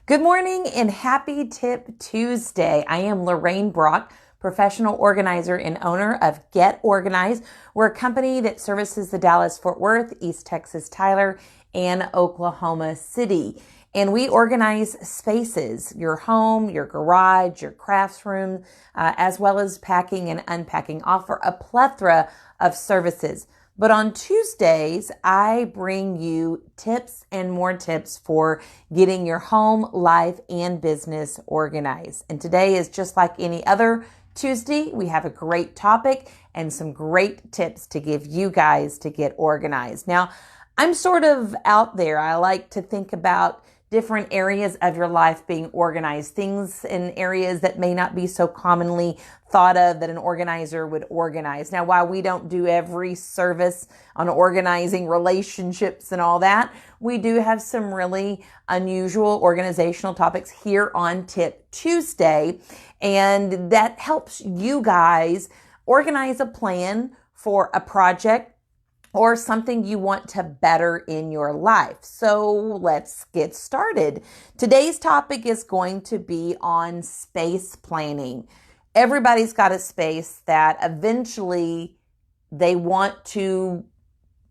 Good morning and happy Tip Tuesday. I am Lorraine Brock, professional organizer and owner of Get Organized. We're a company that services the Dallas-Fort Worth, East Texas, Tyler, and Oklahoma City. And we organize spaces, your home, your garage, your crafts room, as well as packing and unpacking. Offer a plethora of services. But on Tuesdays, I bring you tips and more tips for getting your home, life, and business organized. And today is just like any other Tuesday. We have a great topic and some great tips to give you guys to get organized. Now, I'm sort of out there. I like to think about different areas of your life being organized, things in areas that may not be so commonly thought of that an organizer would organize. Now, while we don't do every service on organizing relationships and all that, we do have some really unusual organizational topics here on Tip Tuesday, and that helps you guys organize a plan for a project or something you want to better in your life. So let's get started. Today's topic is going to be on space planning. Everybody's got a space that eventually they want to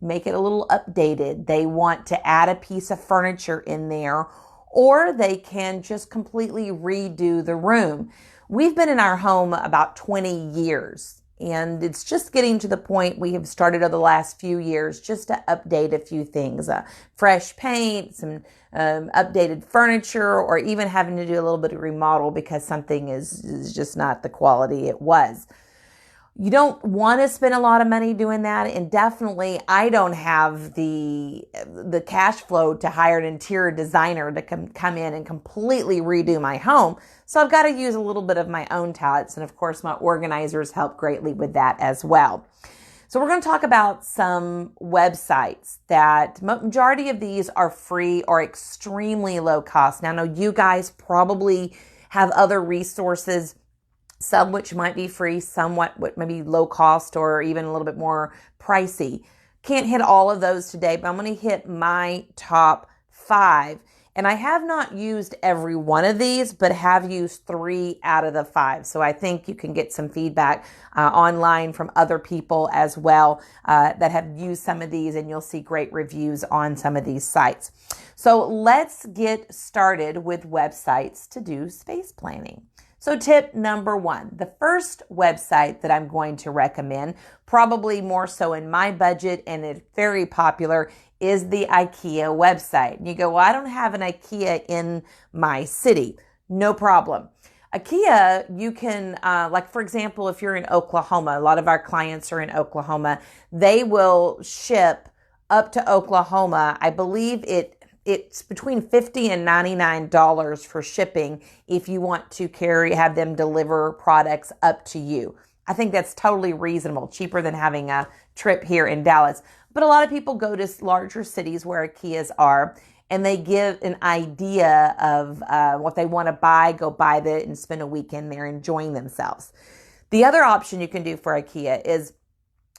make it a little updated. They want to add a piece of furniture in there, or they can just completely redo the room. We've been in our home about 20 years. And it's just getting to the point we have started over the last few years just to update a few things, fresh paint, some updated furniture, or even having to do a little bit of remodel because something is just not the quality it was. You don't want to spend a lot of money doing that, and definitely I don't have the cash flow to hire an interior designer to come in and completely redo my home. So I've got to use a little bit of my own talents, and of course my organizers help greatly with that as well. So we're going to talk about some websites that majority of these are free or extremely low cost. Now I know you guys probably have other resources, some which might be free, somewhat maybe low cost or even a little bit more pricey. Can't hit all of those today, but I'm going to hit my top 5. And I have not used every one of these, but have used 3 out of the 5. So I think you can get some feedback online from other people as well that have used some of these, and you'll see great reviews on some of these sites. So let's get started with websites to do space planning. So tip number 1, the first website that I'm going to recommend, probably more so in my budget and it's very popular, is the IKEA website. And you go, well, I don't have an IKEA in my city. No problem. IKEA, you can, like for example, if you're in Oklahoma, a lot of our clients are in Oklahoma, they will ship up to Oklahoma. I believe it's between $50 and $99 for shipping if you want to have them deliver products up to you. I think that's totally reasonable, cheaper than having a trip here in Dallas. But a lot of people go to larger cities where IKEAs are, and they give an idea of what they want to buy, go buy that, and spend a weekend there enjoying themselves. The other option you can do for IKEA is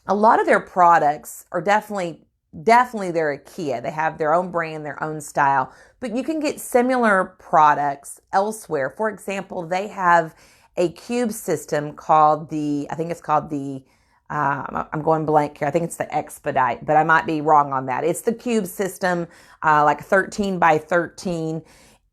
a lot of their products are definitely they're IKEA. They have their own brand, their own style, but you can get similar products elsewhere. For example, they have a cube system called I'm going blank here. I think it's the Expedite, but I might be wrong on that. It's the cube system, like 13 by 13.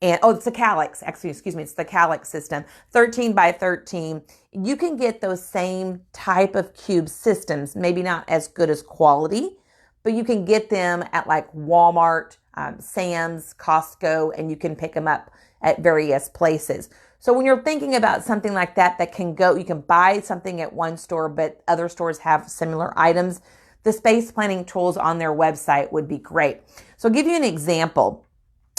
And, it's the Calyx. Excuse me. It's the Calyx system, 13 by 13. You can get those same type of cube systems, maybe not as good as quality, but you can get them at like Walmart, Sam's, Costco, and you can pick them up at various places. So when you're thinking about something like that you can buy something at one store, but other stores have similar items, the space planning tools on their website would be great. So I'll give you an example.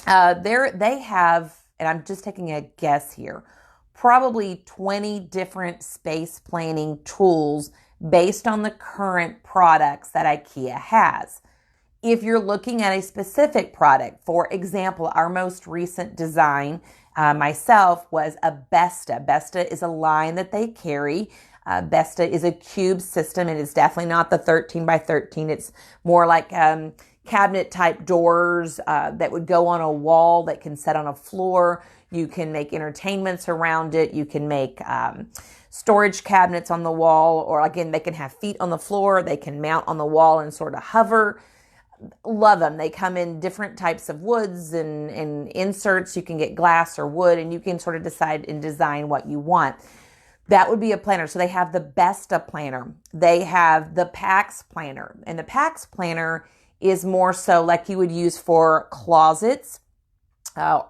They have, and I'm just taking a guess here, probably 20 different space planning tools based on the current products that IKEA has. If you're looking at a specific product, for example, our most recent design myself was a Besta. Besta is a line that they carry. Besta is a cube system. It is definitely not the 13 by 13. It's more like cabinet type doors that would go on a wall that can set on a floor. You can make entertainments around it. You can make storage cabinets on the wall, or again, they can have feet on the floor. They can mount on the wall and sort of hover. Love them. They come in different types of woods and inserts. You can get glass or wood, and you can sort of decide and design what you want. That would be a planner. So they have the Besta planner. They have the Pax planner. And the Pax planner is more so like you would use for closets,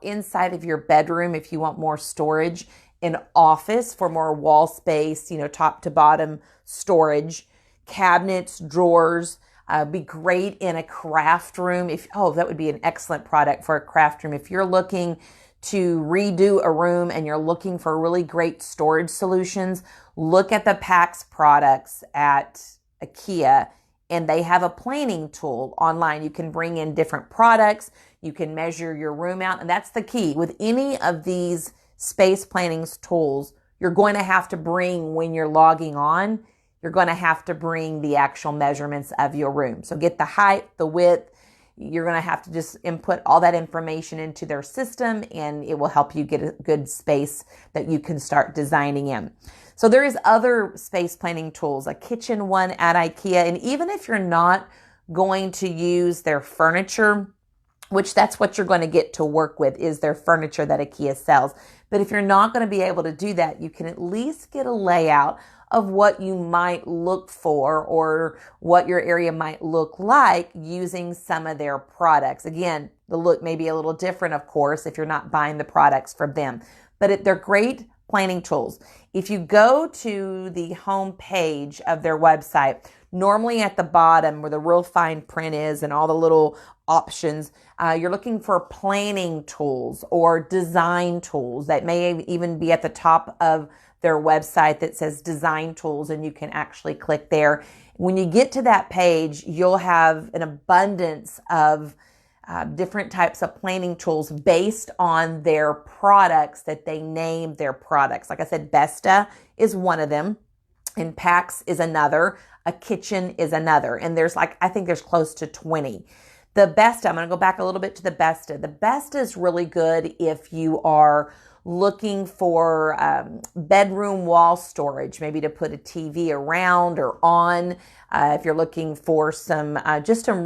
inside of your bedroom if you want more storage, an office for more wall space, top to bottom storage, cabinets, drawers. Be great in a craft room. That would be an excellent product for a craft room. If you're looking to redo a room and you're looking for really great storage solutions, look at the Pax products at IKEA, and they have a planning tool online. You can bring in different products. You can measure your room out, and that's the key. With any of these space planning tools, you're going to have to bring, when you're logging on, you're going to have to bring the actual measurements of your room. So get the height, the width. You're going to have to just input all that information into their system, and it will help you get a good space that you can start designing in. So there is other space planning tools, a kitchen one at IKEA. And even if you're not going to use their furniture, which that's what you're going to get to work with, is their furniture that IKEA sells. But if you're not going to be able to do that, you can at least get a layout of what you might look for or what your area might look like using some of their products. Again, the look may be a little different, of course, if you're not buying the products from them, but they're great planning tools. If you go to the home page of their website, normally at the bottom where the real fine print is and all the little options, you're looking for planning tools or design tools. That may even be at the top of their website that says design tools, and you can actually click there. When you get to that page, you'll have an abundance of different types of planning tools based on their products that they name their products. Like I said, Besta is one of them, and Pax is another. A kitchen is another. And I think there's close to 20. The Besta, I'm going to go back a little bit to the Besta. The Besta is really good if you are looking for bedroom wall storage, maybe to put a TV around or on. If you're looking for some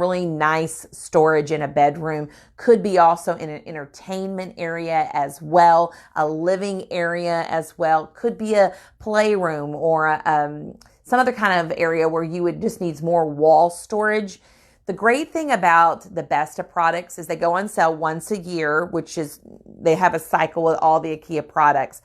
really nice storage in a bedroom, could be also in an entertainment area as well, a living area as well, could be a playroom or some other kind of area where you would just need more wall storage. The great thing about the Besta products is they go on sale once a year, which is, they have a cycle with all the IKEA products.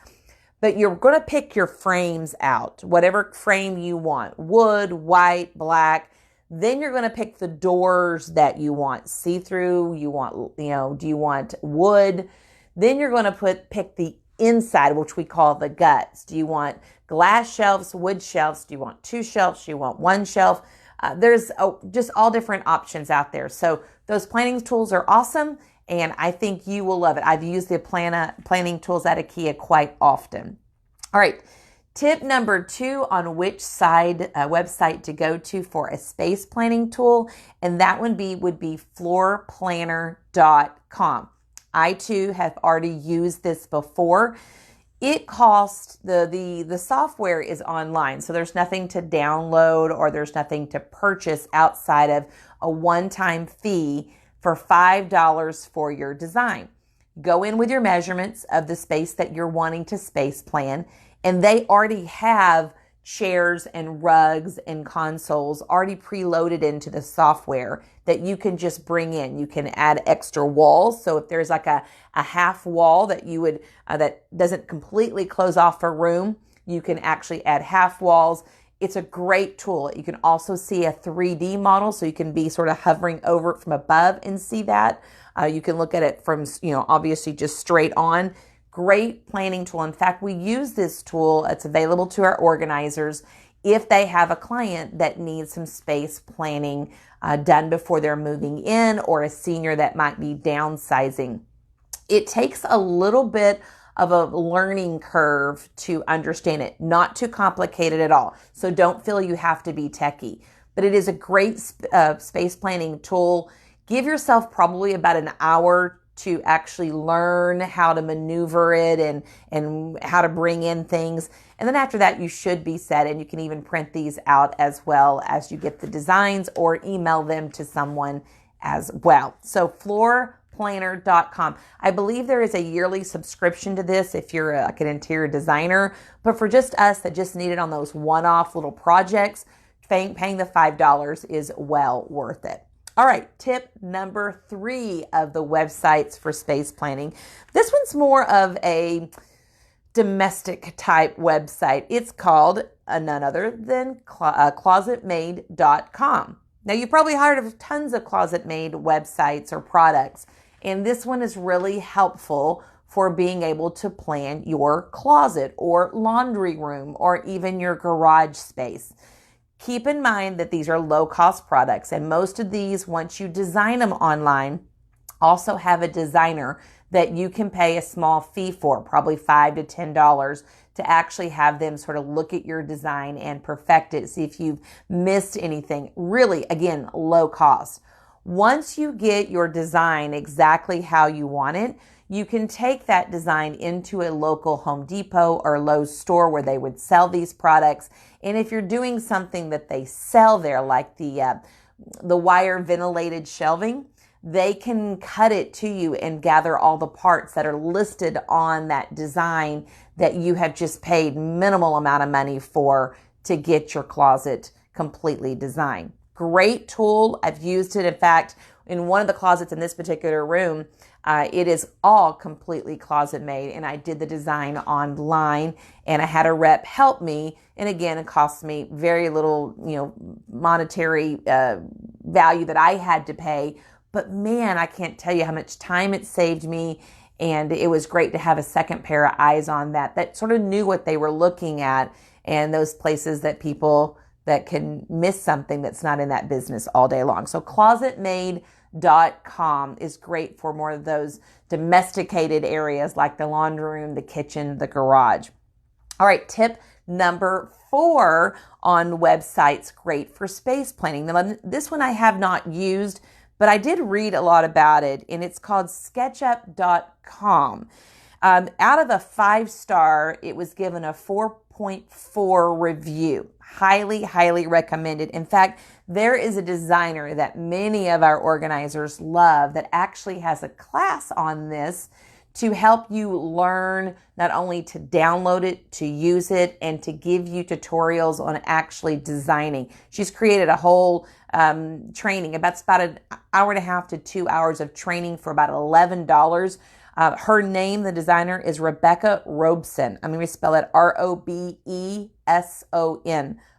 But you're going to pick your frames out, whatever frame you want, wood, white, black. Then you're going to pick the doors that you want, see-through, do you want wood? Then you're going to pick the inside, which we call the guts. Do you want glass shelves, wood shelves? Do you want 2 shelves? Do you want 1 shelf? There's just all different options out there. So those planning tools are awesome, and I think you will love it. I've used the planning tools at IKEA quite often. All right, tip number 2 on which website to go to for a space planning tool, and that would be floorplanner.com. I too have already used this before. It costs, the software is online, so there's nothing to download or there's nothing to purchase outside of a one-time fee for $5 for your design. Go in with your measurements of the space that you're wanting to space plan, and they already have chairs and rugs and consoles already preloaded into the software that you can just bring in. You can add extra walls. So if there's like a half wall that you would, that doesn't completely close off a room, you can actually add half walls. It's a great tool. You can also see a 3D model, so you can be sort of hovering over it from above and see that. You can look at it from, obviously just straight on. Great planning tool. In fact, we use this tool. It's available to our organizers if they have a client that needs some space planning done before they're moving in, or a senior that might be downsizing. It takes a little bit of a learning curve to understand it. Not too complicated at all. So don't feel you have to be techie. But it is a great space planning tool. Give yourself probably about an hour to actually learn how to maneuver it and how to bring in things. And then after that, you should be set, and you can even print these out as well as you get the designs or email them to someone as well. So floorplanner.com. I believe there is a yearly subscription to this if you're like an interior designer, but for just us that just need it on those one-off little projects, paying the $5 is well worth it. All right, tip number 3 of the websites for space planning. This one's more of a domestic type website. It's called none other than closetmade.com. Now, you've probably heard of tons of Closet Made websites or products, and this one is really helpful for being able to plan your closet or laundry room or even your garage space. Keep in mind that these are low-cost products, and most of these, once you design them online, also have a designer that you can pay a small fee for, probably $5 to $10, to actually have them sort of look at your design and perfect it, see if you've missed anything. Really, again, low cost. Once you get your design exactly how you want it, you can take that design into a local Home Depot or Lowe's store where they would sell these products. And if you're doing something that they sell there, like the wire ventilated shelving, they can cut it to you and gather all the parts that are listed on that design that you have just paid minimal amount of money for to get your closet completely designed. Great tool. I've used it. In fact, in one of the closets in this particular room, it is all completely closet made, and I did the design online, and I had a rep help me. And again, it cost me very little, monetary value that I had to pay. But man, I can't tell you how much time it saved me. And it was great to have a second pair of eyes on that sort of knew what they were looking at, and those places that people that can miss something that's not in that business all day long. So closetmade.com is great for more of those domesticated areas like the laundry room, the kitchen, the garage. All right, tip number 4 on websites great for space planning. Now, this one I have not used, but I did read a lot about it, and it's called sketchup.com. Out of a 5-star, it was given a 4.4 review. Highly, highly recommended. In fact, there is a designer that many of our organizers love that actually has a class on this to help you learn not only to download it, to use it, and to give you tutorials on actually designing. She's created a whole training. It's about an hour and a half to 2 hours of training for about $11. Her name, the designer, is Rebecca Robeson. I'm going to spell it Robeson.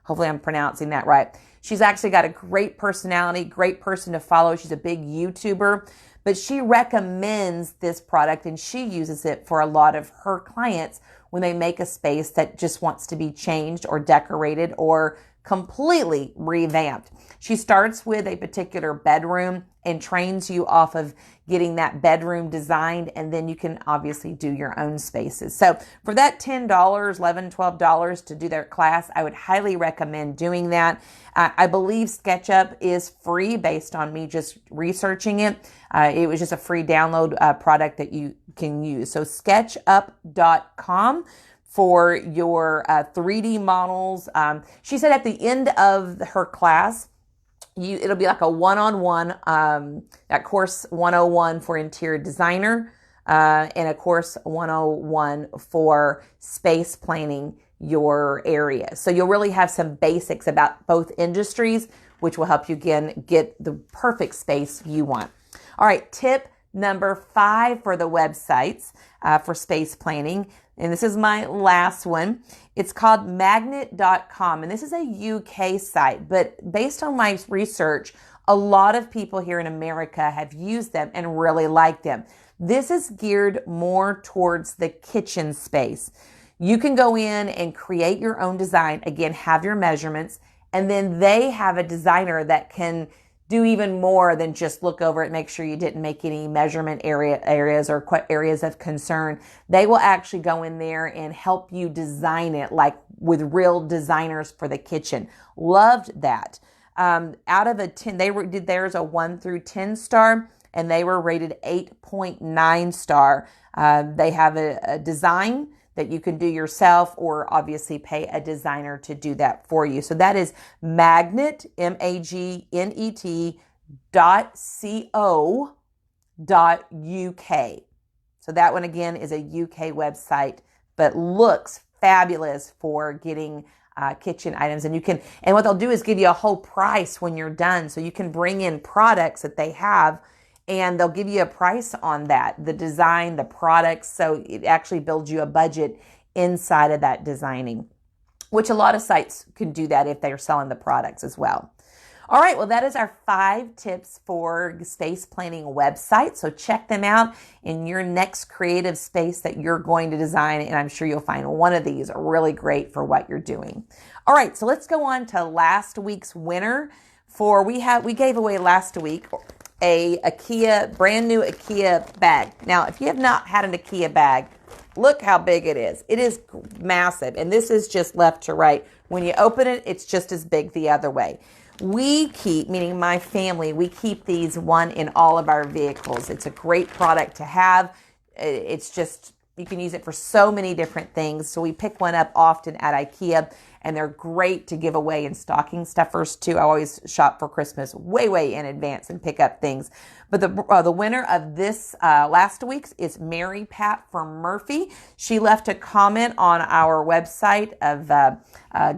Hopefully I'm pronouncing that right. She's actually got a great personality, great person to follow. She's a big YouTuber, but she recommends this product, and she uses it for a lot of her clients when they make a space that just wants to be changed or decorated or completely revamped. She starts with a particular bedroom and trains you off of getting that bedroom designed, and then you can obviously do your own spaces. So for that $10, $11, $12 to do their class, I would highly recommend doing that. I believe SketchUp is free based on me just researching it. It was just a free download product that you can use. So sketchup.com for your 3D models. She said at the end of her class, it'll be like a one-on-one, that course 101 for interior designer, and a course 101 for space planning your area. So you'll really have some basics about both industries, which will help you again get the perfect space you want. All right, tip number 5 for the websites for space planning. And this is my last one. It's called magnet.com. And this is a UK site, but based on my research, a lot of people here in America have used them and really like them. This is geared more towards the kitchen space. You can go in and create your own design. Again, have your measurements, and then they have a designer that can do even more than just look over it, make sure you didn't make any measurement areas or areas of concern. They will actually go in there and help you design it like with real designers for the kitchen. Loved that. Out of a 10, did theirs a 1 through 10 star, and they were rated 8.9 star. They have a design that you can do yourself, or obviously pay a designer to do that for you. So that is Magnet, MAGNET .co.uk. So that one again is a UK website, but looks fabulous for getting kitchen items. And what they'll do is give you a whole price when you're done. So you can bring in products that they have, and they'll give you a price on that, the design, the products. So it actually builds you a budget inside of that designing, which a lot of sites can do that if they're selling the products as well. All right, well, that is our 5 tips for space planning websites. So check them out in your next creative space that you're going to design, and I'm sure you'll find one of these really great for what you're doing. All right, so let's go on to last week's winner. We gave away last week a brand new IKEA bag. Now, if you have not had an IKEA bag, look how big it is. It is massive, and this is just left to right. When you open it, it's just as big the other way. Meaning my family, we keep these one in all of our vehicles. It's a great product to have. It's just, you can use it for so many different things. So we pick one up often at IKEA, and they're great to give away in stocking stuffers too. I always shop for Christmas way in advance and pick up things. But the winner of this last week's is Mary Pat from Murphy. She left a comment on our website of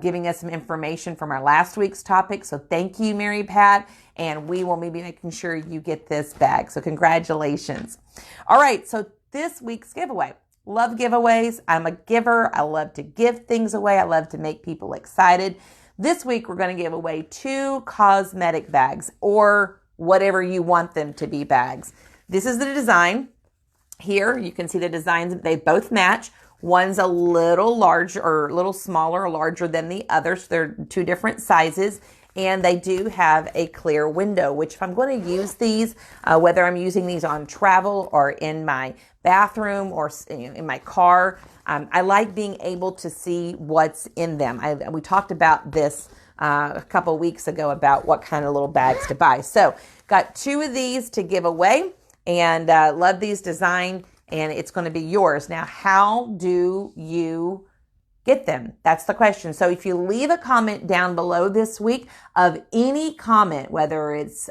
giving us some information from our last week's topic. So thank you, Mary Pat. And we will be making sure you get this bag. So congratulations. All right. So this week's giveaway. Love giveaways. I'm a giver. I love to give things away. I love to make people excited. This week, we're going to give away 2 cosmetic bags, or whatever you want them to be bags. This is the design. Here, you can see the designs. They both match. One's a little larger, or a little smaller or larger than the other. So they're 2 different sizes. And they do have a clear window, which if I'm going to use these, whether I'm using these on travel or in my bathroom or in my car, I like being able to see what's in them. We talked about this a couple weeks ago about what kind of little bags to buy. So got 2 of these to give away, and love these design, and it's going to be yours. Now, how do you get them? That's the question. So if you leave a comment down below this week of any comment, whether it's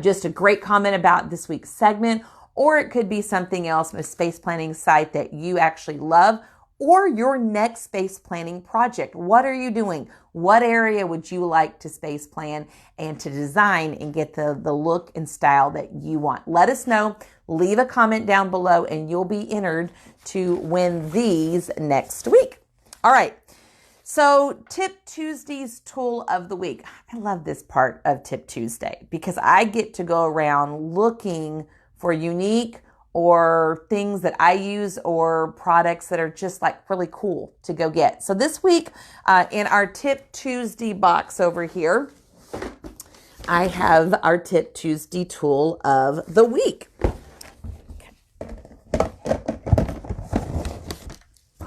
just a great comment about this week's segment, or it could be something else, a space planning site that you actually love, or your next space planning project. What are you doing? What area would you like to space plan and to design and get the look and style that you want? Let us know. Leave a comment down below, and you'll be entered to win these next week. All right, so Tip Tuesday's tool of the week. I love this part of Tip Tuesday because I get to go around looking for unique or things that I use or products that are just like really cool to go get. So this week in our Tip Tuesday box over here, I have our Tip Tuesday tool of the week.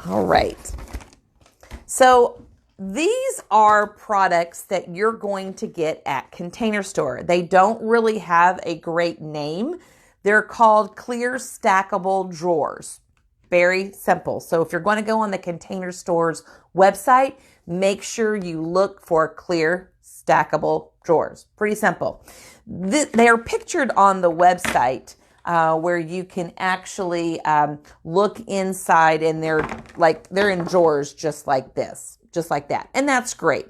All right. So these are products that you're going to get at Container Store. They don't really have a great name. They're called clear stackable drawers. Very simple. So if you're going to go on the Container Store's website, make sure you look for clear stackable drawers. Pretty simple. They are pictured on the website where you can actually look inside, and they're in drawers just like this, just like that. And that's great.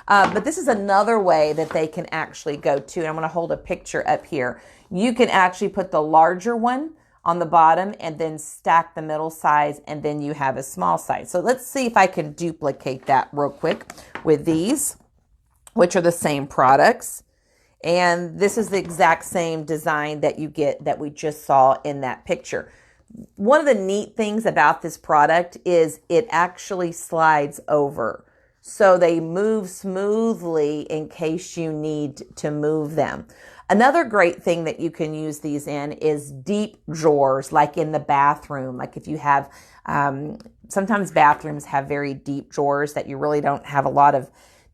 But this is another way that they can actually go to. And I'm going to hold a picture up here. You can actually put the larger one on the bottom and then stack the middle size, and then you have a small size. So let's see if I can duplicate that real quick with these, which are the same products. And this is the exact same design that you get that we just saw in that picture. One of the neat things about this product is it actually slides over. So they move smoothly in case you need to move them. Another great thing that you can use these in is deep drawers, like in the bathroom. Like if you have, sometimes bathrooms have very deep drawers that you really don't have a lot of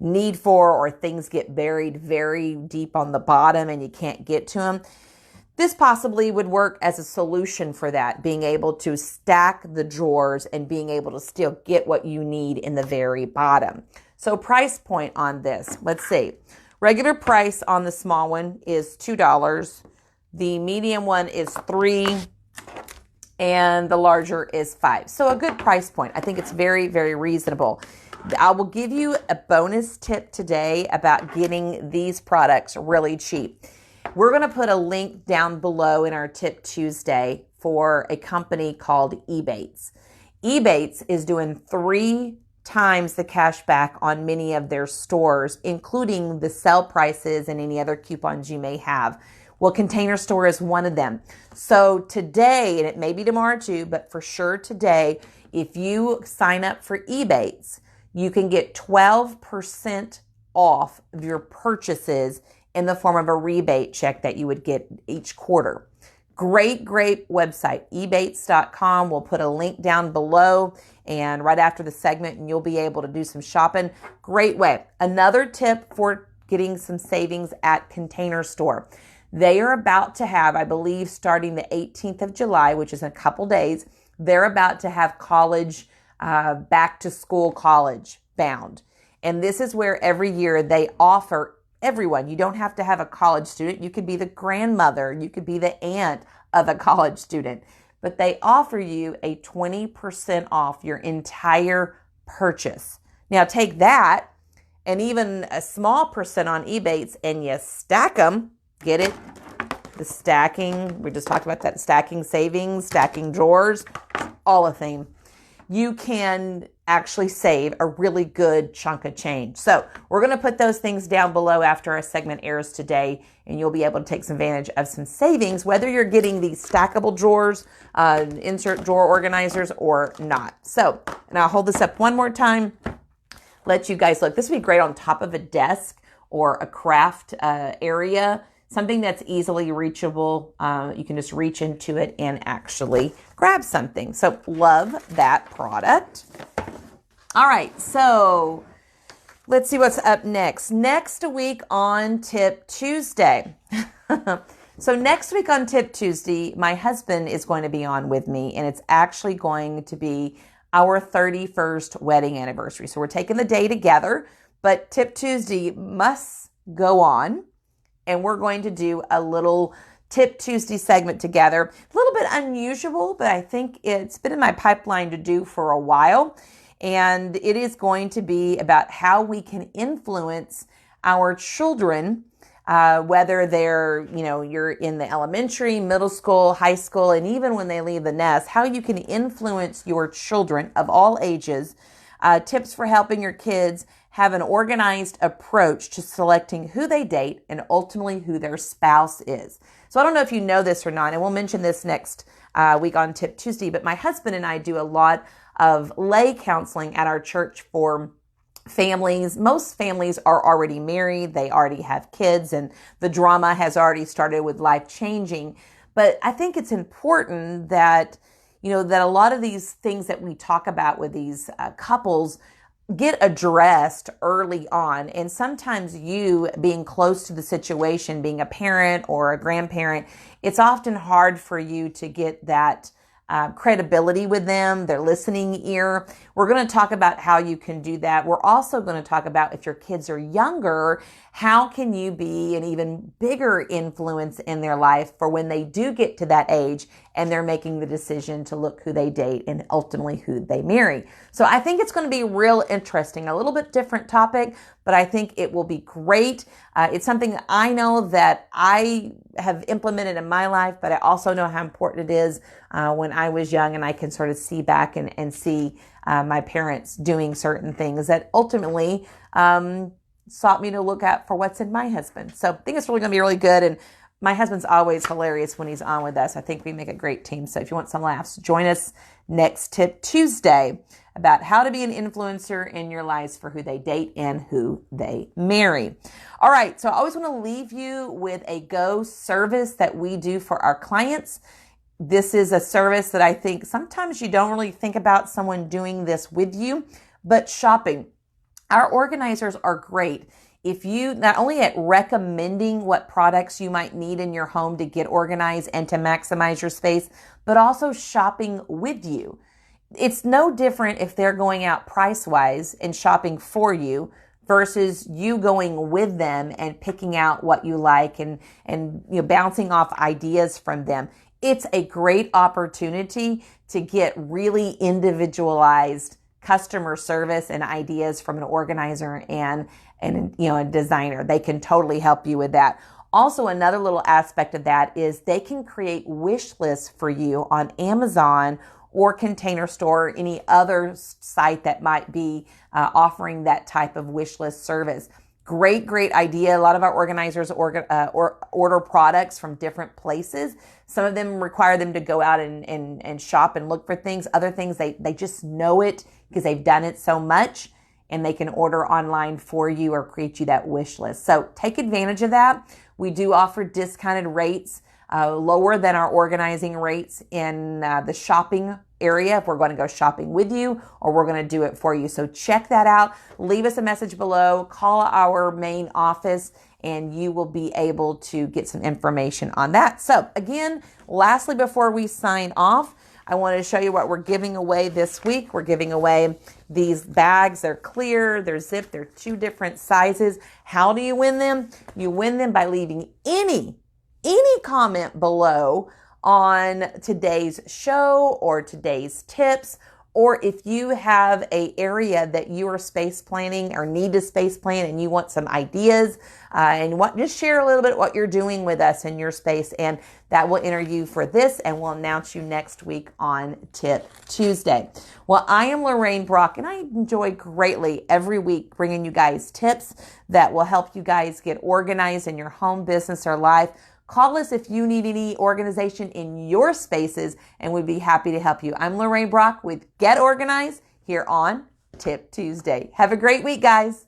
need for, or things get buried very deep on the bottom and you can't get to them. This possibly would work as a solution for that, being able to stack the drawers and being able to still get what you need in the very bottom. So price point on this, let's see. Regular price on the small one is $2. The medium one is $3, and the larger is $5. So a good price point. I think it's very, very reasonable. I will give you a bonus tip today about getting these products really cheap. We're going to put a link down below in our Tip Tuesday for a company called Ebates. Ebates is doing 3 times the cash back on many of their stores, including the sale prices and any other coupons you may have. Well, Container Store is one of them. So today, and it may be tomorrow too, but for sure today, if you sign up for Ebates, you can get 12% off of your purchases in the form of a rebate check that you would get each quarter. Great website, ebates.com. We'll put a link down below and right after the segment, and you'll be able to do some shopping. Great way. Another tip for getting some savings at Container Store. They are about to have, I believe, starting the 18th of July, which is in a couple days, they're about to have college, back to school college bound. And this is where every year they offer everyone. You don't have to have a college student. You could be the grandmother. You could be the aunt of a college student. But they offer you a 20% off your entire purchase. Now take that and even a small percent on Ebates and you stack them. Get it? The stacking. We just talked about that. Stacking savings, stacking drawers, all a theme. You can actually save a really good chunk of change. So we're going to put those things down below after our segment airs today, and you'll be able to take some advantage of some savings, whether you're getting these stackable drawers, insert drawer organizers or not. So, and I'll hold this up one more time, let you guys look. This would be great on top of a desk or a craft area. Something that's easily reachable. You can just reach into it and actually grab something. So love that product. All right, so let's see what's up next. Next week on Tip Tuesday. So next week on Tip Tuesday, my husband is going to be on with me, and it's actually going to be our 31st wedding anniversary. So we're taking the day together, but Tip Tuesday must go on. And we're going to do a little Tip Tuesday segment together. A little bit unusual, but I think it's been in my pipeline to do for a while. And it is going to be about how we can influence our children, whether they're, you're in the elementary, middle school, high school, and even when they leave the nest, how you can influence your children of all ages. Tips for helping your kids have an organized approach to selecting who they date and ultimately who their spouse is. So I don't know if you know this or not, and we'll mention this next week on Tip Tuesday, but my husband and I do a lot of lay counseling at our church for families. Most families are already married, they already have kids, and the drama has already started with life changing. But I think it's important that, that a lot of these things that we talk about with these couples get addressed early on. And sometimes you being close to the situation, being a parent or a grandparent, it's often hard for you to get that credibility with them, their listening ear. We're going to talk about how you can do that. We're also going to talk about if your kids are younger, how can you be an even bigger influence in their life for when they do get to that age and they're making the decision to look who they date and ultimately who they marry. So I think it's going to be real interesting, a little bit different topic, but I think it will be great. It's something that I know that I have implemented in my life, but I also know how important it is when I was young, and I can sort of see back and see my parents doing certain things that ultimately sought me to look out for what's in my husband. So I think it's really going to be really good. And my husband's always hilarious when he's on with us. I think we make a great team. So if you want some laughs, join us next Tip Tuesday about how to be an influencer in your lives for who they date and who they marry. All right. So I always want to leave you with a Go service that we do for our clients. This is a service that I think sometimes you don't really think about someone doing this with you, but shopping. Our organizers are great. If you not only at recommending what products you might need in your home to get organized and to maximize your space, but also shopping with you. It's no different if they're going out price wise and shopping for you versus you going with them and picking out what you like and bouncing off ideas from them. It's a great opportunity to get really individualized customer service and ideas from an organizer and a designer. They can totally help you with that. Also, another little aspect of that is they can create wish lists for you on Amazon or Container Store, or any other site that might be offering that type of wish list service. Great idea. A lot of our organizers order products from different places. Some of them require them to go out and shop and look for things. Other things, they just know it because they've done it so much, and they can order online for you or create you that wish list. So take advantage of that. We do offer discounted rates, lower than our organizing rates in the shopping area if we're going to go shopping with you or we're going to do it for you. So check that out. Leave us a message below. Call our main office and you will be able to get some information on that. So again, lastly, before we sign off, I want to show you what we're giving away this week. We're giving away these bags. They're clear, they're zipped, they're 2 different sizes. How do you win them? You win them by leaving any comment below on today's show or today's tips, or if you have an area that you are space planning or need to space plan and you want some ideas just share a little bit what you're doing with us in your space, and that will enter you for this, and we'll announce you next week on Tip Tuesday. Well, I am Lorraine Brock, and I enjoy greatly every week bringing you guys tips that will help you guys get organized in your home, business, or life. Call us if you need any organization in your spaces, and we'd be happy to help you. I'm Lorraine Brock with Get Organized here on Tip Tuesday. Have a great week, guys.